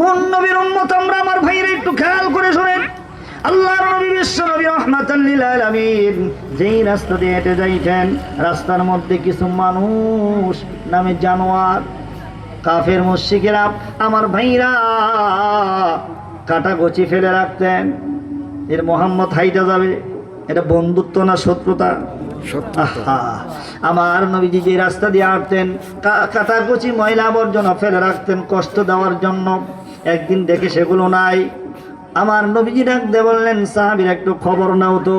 কোন নবীর উম্মত আমরা আমার ভাইরা একটু খেয়াল করে শুনেন। আল্লাহর নবী বিশ্ব নবী রাহমাতাল লিল আলামিন যেই রাস্তা দিয়ে হেঁটে যাইতেন, রাস্তার মধ্যে কিছু মানুষ নামে জানোয়ার কাফের মুশরিকেরা আমার ভাইরা কাটা গছি ফেলে রাখতেন। এর মোহাম্মদ হাইটা যাবে, এটা বন্ধুত্ব না শত্রুতা? আমার নবীজি যে রাস্তা দিয়ে হাঁটতেন কাটাকুচি ময়লা আবর্জনা ফেলে রাখতেন কষ্ট দেওয়ার জন্য। একদিন দেখে সেগুলো নাই, আমার নবীজি ডাক দিয়ে বললেন, সাহাবীরা একটু খবর নাও তো,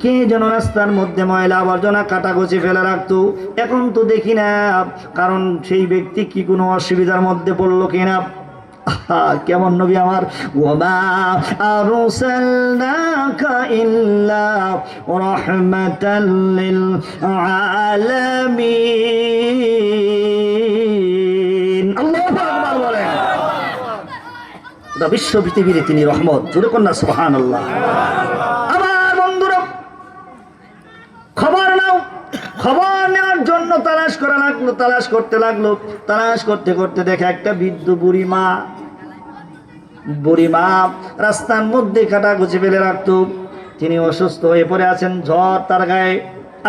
কে যেন রাস্তার মধ্যে ময়লা আবর্জনা কাটাকুচি ফেলে রাখতো, এখন তো দেখি না, কারণ সেই ব্যক্তি কি কোনো অসুবিধার মধ্যে পড়লো কিনা। কেমন নবী আমার, ওয়ামা আরসালনাকা ইল্লা রাহমাতাল লিল আলামিন। আল্লাহু আকবার বলেন। বিশ্ব পৃথিবীর তিনি রহমত, জোরে কন্যা সুবহানাল্লাহ। আমার বন্ধুরা খবর নাও, খবর নেওয়ার জন্য তালাশ করা লাগলো, তালাশ করতে লাগলো, তালাশ করতে করতে দেখে একটা বৃদ্ধ বুড়ি মা রাস্তার মধ্যে কাটা গুছে ফেলে রাখতো। তিনি অসুস্থ হয়ে পড়ে আছেন, ঝড় তার গায়ে।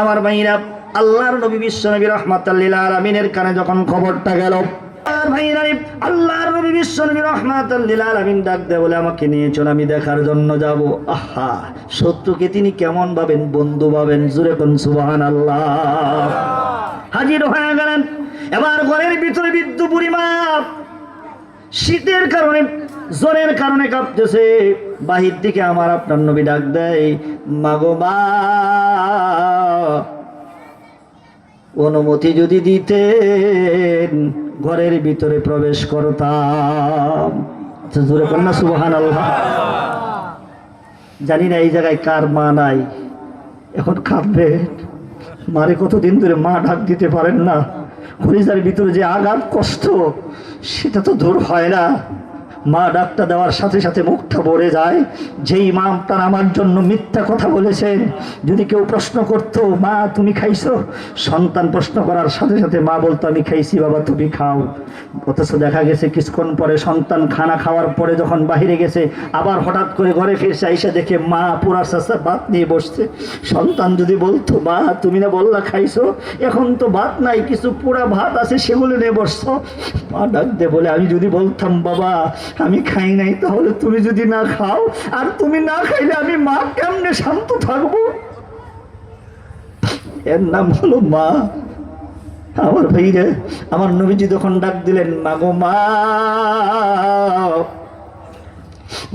আমার ভাইরা আল্লাহর নবী বিশ্ব নবী রাহমাতাল লিল আলামিনের কানে যখন খবরটা গেল, আর ভাইরা আল্লাহর নবী বিশ্ব নবী রাহমাতাল লিল আলামিন ডাক দেয় বলে, আমাকে নিয়ে চল, আমি দেখার জন্য যাব। আহা, শত্রুকে তিনি কেমন ভাবেন? বন্ধু ভাবেন, জোরে কোন সুবহানাল্লাহ। হাজির হয়ে গেলেন। এবার ঘরের ভিতরে বৃদ্ধ বুড়ি মা শীতের কারণে জ্বরের কারণে কাঁপতেছে। বাহির থেকে আমার আপনার নবী ডাক দেয়, মাগো মা, অনুমতি যদি দিতেন ঘরের ভিতরে প্রবেশ করতাম। জোরে কন্যা সুবহানাল্লাহ। জানি না এই জায়গায় কার মা নাই, এখন কাঁদবে। মারে কতদিন ধরে মা ডাক দিতে পারেন না, কলিজার ভিতরে যে আঘাত কষ্ট সেটা তো দূর হয় না। মা ডাকটা দেওয়ার সাথে সাথে মুখটা ভরে যায়। যেই মা আপনার আমার জন্য মিথ্যা কথা বলেছেন, যদি কেউ প্রশ্ন করতো, মা তুমি খাইছো, সন্তান প্রশ্ন করার সাথে সাথে মা বলতো, আমি খাইছি বাবা, তুমি খাও। অথচ দেখা গেছে কিছুক্ষণ পরে সন্তান খানা খাওয়ার পরে যখন বাহিরে গেছে, আবার হঠাৎ করে ঘরে ফিরছে, আইসা দেখে মা পুরা সাসা ভাত নিয়ে বসছে। সন্তান যদি বলতো, মা তুমি না বললা খাইছো, এখন তো ভাত নাই, কিছু পুরা ভাত আছে, সেগুলো নিয়ে বসছো। মা ডাক দে বলে, আমি যদি বলতাম বাবা আমি খাই নাই, তাহলে তুমি যদি না খাও আর তুমি না খাইলে আমি মা কেমনে শান্ত থাকবো? এর নাম হলো মা। আমার ভাইরে, আমার নবীজি যখন ডাক দিলেন, মাগো মা,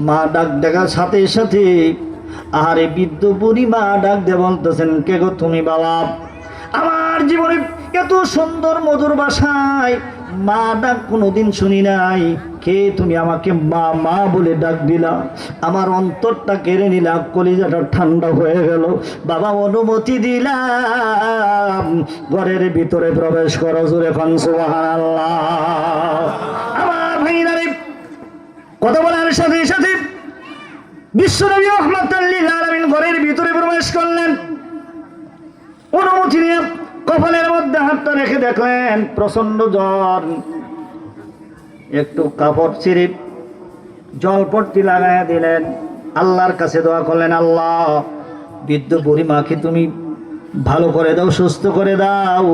মা ডাক দেখার সাথে সাথে আরে বৃদ্ধ বুড়ি মা ডাক দিয়ে বলতেছেন, কে গো তুমি বাবা? আমার জীবনে এত সুন্দর মধুর ভাষায় মা ডাক কোনোদিন শুনি নাই। কে তুমি? আমাকে মা মা বলে ডাক দিলা, আমার অন্তরটা কেড়ে নিলা, কলিজাটা ঠান্ডা হয়ে গেল। বাবা অনুমতি দিলাম, ঘরের ভিতরে প্রবেশ করো, জোরে কোন সুবহানাল্লাহ। আমার ভাইরা কথা বলার সাথে সাথে বিশ্বনবী রাহমাতাল লিল আলামিন ঘরের ভিতরে প্রবেশ করলেন। অনুমতি নিয়ে কপালের মধ্যে হাতটা রেখে দেখলেন প্রচন্ড জ্বর। একটু কাপড় ছিঁড়ে জলপট্টি লাগাইয়া দিলেন, আল্লাহর কাছে দোয়া করলেন, আল্লাহ বৃদ্ধ বুড়ি মাকে তুমি ভালো করে দাও, সুস্থ করে দাও।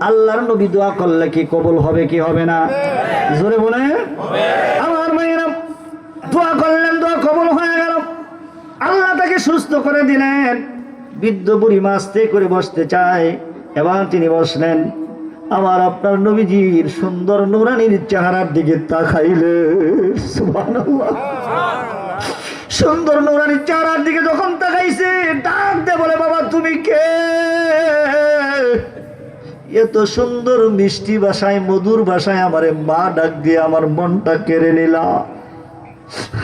আল্লাহর নবী দোয়া করলে কি কবুল হবে কি হবে না? জোরে বলে আমার মেয়েরা দোয়া করলেন, দোয়া কবুল হয়ে গেল। আল্লাহ তাকে সুস্থ করে দিলেন। বৃদ্ধ বুড়ি মা আস্তে করে বসতে চায়, এবার তিনি বসলেন। আমার আপনার নবীজির সুন্দর নুরানির চেহারার দিকে তাকাইলে, সুবহানাল্লাহ, সুন্দর নুরানির চেহারার দিকে যখন তাকাইছে, ডাক দে বলে, বাবা তুমি কে? এত সুন্দর মিষ্টি ভাষায়, মধুর ভাষায় আমারে মা ডাক দিয়ে আমার মনটা কেড়ে নিলা।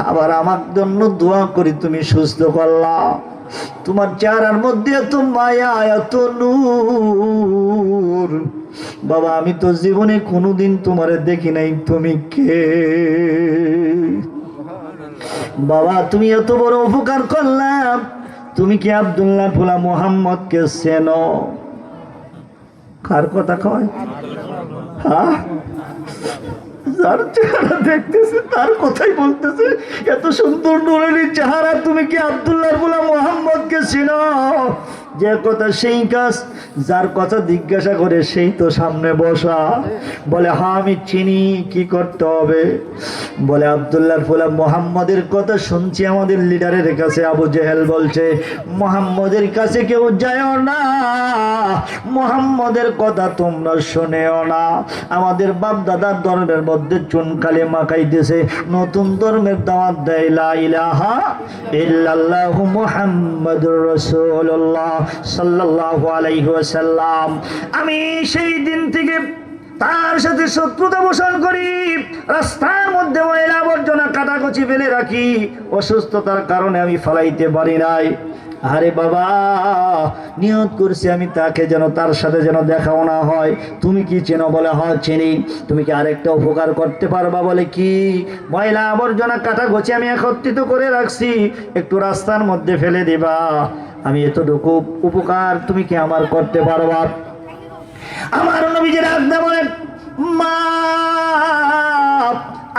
আবার আমার জন্য দোয়া করি তুমি সুস্থ করলা। তোমার চেহারার মধ্যে এত মায়া, এত নূর। বাবা আমি তো জীবনে কোনোদিন তোমারে দেখি নাই, তুমি কে? বাবা তুমি এত বড় উপকার করলাম, তুমি কি আব্দুল্লাহ ফুলা মোহাম্মদকে চেনো? কার কথা কয়? হ্যাঁ, যার চেহারা দেখতেছে তার কথাই বলতেছে। এত সুন্দর নুরানি চেহারা, তুমি কি আব্দুল্লাহ বলা মোহাম্মদকে চিনো? যে কথা সেই কাজ, যার কথা জিজ্ঞাসা করে সেই তো সামনে বসা। বলে হ্যাঁ আমি চিনি, কি করতে হবে? বলে আব্দুল্লাহর ফোলা মোহাম্মদের কথা শুনছি আমাদের লিডারের কাছে। আবু জেহেল বলছে মোহাম্মদের কাছে কেউ যায়ও না, মোহাম্মদের কথা তোমরা শুনেও না। আমাদের বাপ দাদার ধর্মের মধ্যে চুনকালি মাখাইতেছে, নতুন ধর্মের দাওয়াত দেয় লা ইলাহা ইল্লাল্লাহু মুহাম্মাদুর রাসূলুল্লাহ সাল্লাল্লাহু আলাইহি ওয়াসাল্লাম। আমি সেই দিন থেকে তার সাথে শত্রুতা পোষণ করি, রাস্তার মধ্যে ময়লা আবর্জনা কাটাকুচি ফেলে রাখি, অসুস্থতার কারণে আমি ফেলাইতে পারি নাই। আরে বাবা, নিয়ত করছি আমি তাকে যেন, তার সাথে যেন দেখাও না হয়। তুমি কি চেনো? বলে হ্যাঁ চিনি। তুমি কি আরেকটা উপকার করতে পারবা? বলে কি? ময়লা আবর্জনা কাটাকুচি আমি একত্রিত করে রাখছি, একটু রাস্তার মধ্যে ফেলে দিবা। আমি এতটুকু উপকার তুমি কি আমার করতে পারবা? আমার নবীজি রাখতে বলেন মা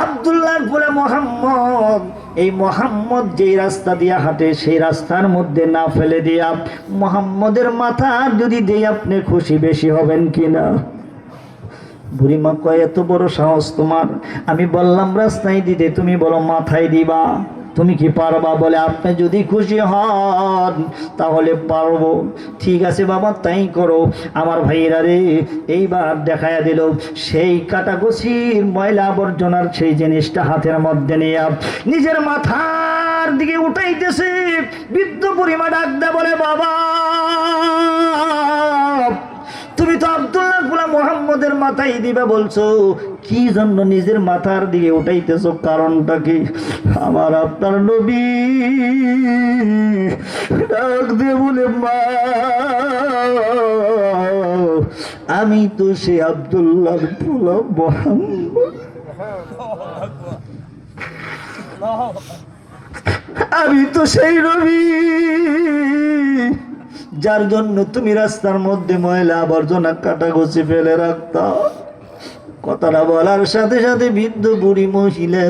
আব্দুল্লাহর বলে মোহাম্মদ, এই মোহাম্মদ যেই রাস্তা দিয়া হাঁটে সেই রাস্তার মধ্যে না ফেলে দিয়া মোহাম্মদের মাথা যদি দেই আপনি খুশি বেশি হবেন কিনা? বুড়িমা কয় এত বড় সাহস তোমার? আমি বললাম রাস্তায় দিতে, তুমি বলো মাথায় দিবা। তুমি কি পারবা? বলে আপনি যদি খুশি হন তাহলে পারবো। ঠিক আছে বাবা, তাই করো। আমার ভাইয়েরা রে, এইবার দেখায়া দিল সেই কাটাকুচির ময়লা আবর্জনার সেই জিনিসটা হাতের মধ্যে নিয়ে নিজের মাথার দিকে উঠাইতেছে। বৃদ্ধ বুড়িমা ডাক দেয় বলে বাবা, তুমি তো আব্দুল্লাহ ফুলা মোহাম্মদের মাথায় দিবা বলছো, কি জন্য নিজের মাথার দিকে উঠাইতেছো? কারণটা কি? আমার আপনার নবী ডাক দিয়ে বলে মা, আমি তো সে আব্দুল্লাহ ফুলা মোহাম্মদ, আমি তো সেই নবী যার জন্য তুমি রাস্তার মধ্যে ময়লা আবর্জনা কাটাকুচি ফেলে রাখতা। কথাটা বলার সাথে সাথে বৃদ্ধ বুড়ি মহিলা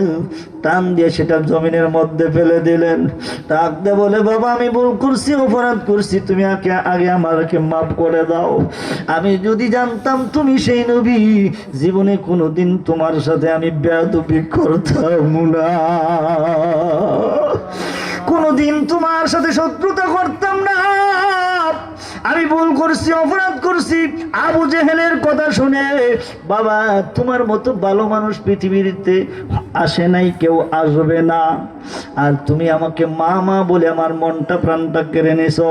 টান দিয়ে সেটা জমিনের মধ্যে ফেলে দিলেন। ডাকতে বলে বাবা, আমি ভুল করছি, অপরাধ করছি, তুমি আগে আমাকে মাফ করে দাও। আমি যদি জানতাম তুমি সেই নবী, জীবনে কোনোদিন তোমার সাথে আমি বেয়াদবি করতাম না, কোনোদিন তোমার সাথে শত্রুতা করতাম না। আমি ভুল করছি, অপরাধ করছি। আবু জেহেলের কথা শুনে বাবা, তোমার মতো ভালো মানুষ পৃথিবীতে আসে নাই, কেউ আসবে না। আর তুমি আমাকে মা মা বলে আমার মনটা প্রাণটা কেড়ে নিছো।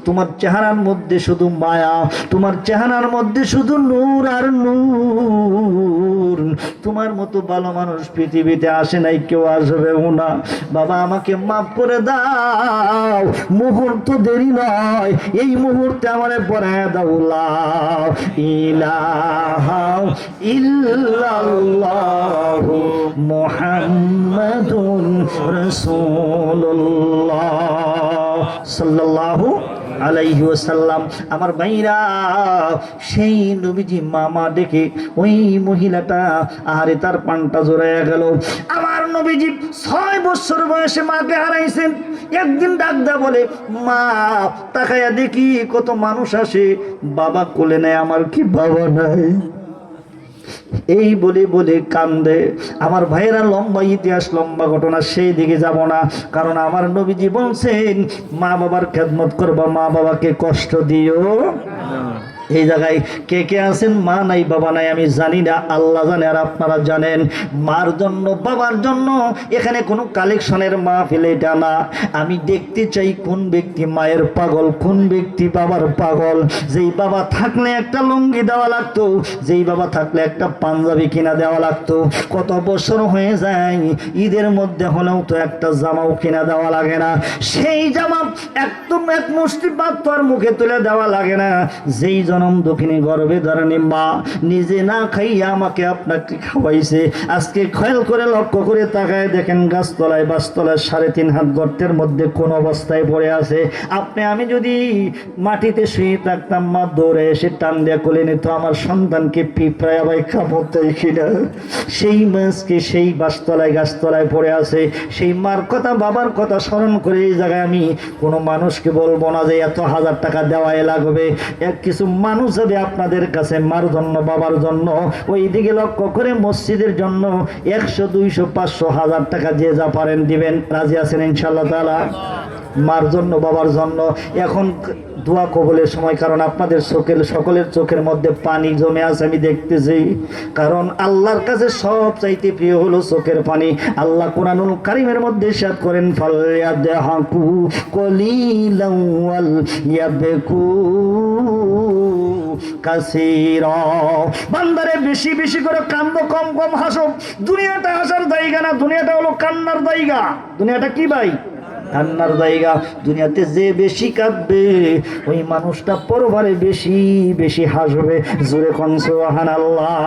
তোমার চেহারার মধ্যে শুধু মায়া, তোমার চেহারার মধ্যে শুধু নূর আর নূর। তোমার মতো ভালো মানুষ পৃথিবীতে আসে নাই, কেউ আসবেও না। বাবা আমাকে মাফ করে দাও, মুহূর্ত দেরি নয়, এই মুহূর্তে আমারে পড়ায় দাও লা ইলাহা ইল্লাল্লাহু মুহাম্মাদুর রাসূলুল্লাহ সাল্লাল্লাহু আলাইহি ওয়াসাল্লাম। আমার ভাইরা, সেই নবীজি মামা ডেকে ওই মহিলাটা আহারে তার পানটা জোড়াইয়া গেল। আমার নবীজি 6 বছর বয়সে মাকে হারাইছেন। একদিন ডাক দা বলে মা, তাকায়া দেখি কত মানুষ আসে, বাবা কোলে নেয়, আমার কি বাবা নাই? এই বলে বলে কান্দে। আমার ভাইয়েরা, লম্বা ইতিহাস, লম্বা ঘটনা, সেই দিকে যাব না। কারণ আমার নবীজি বলছেন মা বাবার খেদমত করবা, মা বাবাকে কষ্ট দিও। এই জায়গায় কে কে আছেন মা নাই বাবা নাই আমি জানি না, আল্লাহ জানে আর আপনারা জানেন। মার জন্য বাবার জন্য এখানে কোনো কালেকশনের মাহফিল এটা না। আমি দেখতে চাই কোন ব্যক্তি মায়ের পাগল, কোন ব্যক্তি বাবার পাগল। যেই বাবা থাকলে একটা লুঙ্গি দেওয়া লাগতো, যেই বাবা থাকলে একটা পাঞ্জাবি কিনা দেওয়া লাগতো। কত বছর হয়ে যায়, ঈদের মধ্যে হলেও তো একটা জামাও কিনা দেওয়া লাগে না। সেই জামা একদম এক মুষ্টি পাত্তর মুখে তুলে দেওয়া লাগে না। যেই জনম দুঃখিনী গর্ভে ধারণী মা নিজে না খাইয়া আমাকে আপনাকে খাওয়াইছে। আজকে খেয়াল করে লক্ষ্য করে তাকায় দেখেন গাছতলায় বাসতলায় 3.5 হাত গর্তের মধ্যে কোন অবস্থায় পড়ে আছে। আপনি আমি যদি মাটিতে শুয়ে থাকতাম, মা দৌড়ে এসে টান দিয়া কোলে নিত, আমার সন্তানকে পিঁপড়ায় আবার খাবতে কিনা। সেই মাছকে সেই বাসতলায় গাছতলায় পড়ে আছে। সেই মার কথা বাবার কথা স্মরণ করে এই জায়গায় আমি কোনো মানুষকে বলবো না যে এত 1000 টাকা দেওয়াই লাগবে। কিছু মানুষ যাবে আপনাদের কাছে মার জন্য বাবার জন্য, ওই দিকে লক্ষ্য করে মসজিদের জন্য 100 200 500 1000 টাকা যে যা পারেন দিবেন। রাজি আছেন ইনশাআল্লাহ তাআলা? মার জন্য বাবার জন্য এখন দোয়া কবুলের সময়, কারণ আপনাদের সকলের চোখের মধ্যে পানি জমে আছে আমি দেখতেছি। কারণ আল্লাহর কাছে সব চাইতে প্রিয় হলো চোখের পানি। আল্লাহ কোরআনুল কারীমের মধ্যে ইরশাদ করেন ফালয়াদহাকু কলিলান ওয়াল ইয়াবকু কাসীরা। বান্দারে বেশি বেশি করে কান্দো, কম কম হাসো। দুনিয়াটা হাসার জায়গা না, দুনিয়াটা হলো কান্নার জায়গা। দুনিয়াটা কি ভাই? কান্নার জায়গা। দুনিয়াতে যে বেশি কাঁদবে ওই মানুষটা পরবারে বেশি বেশি হাসবে। জোরে কোন সুবহানাল্লাহ।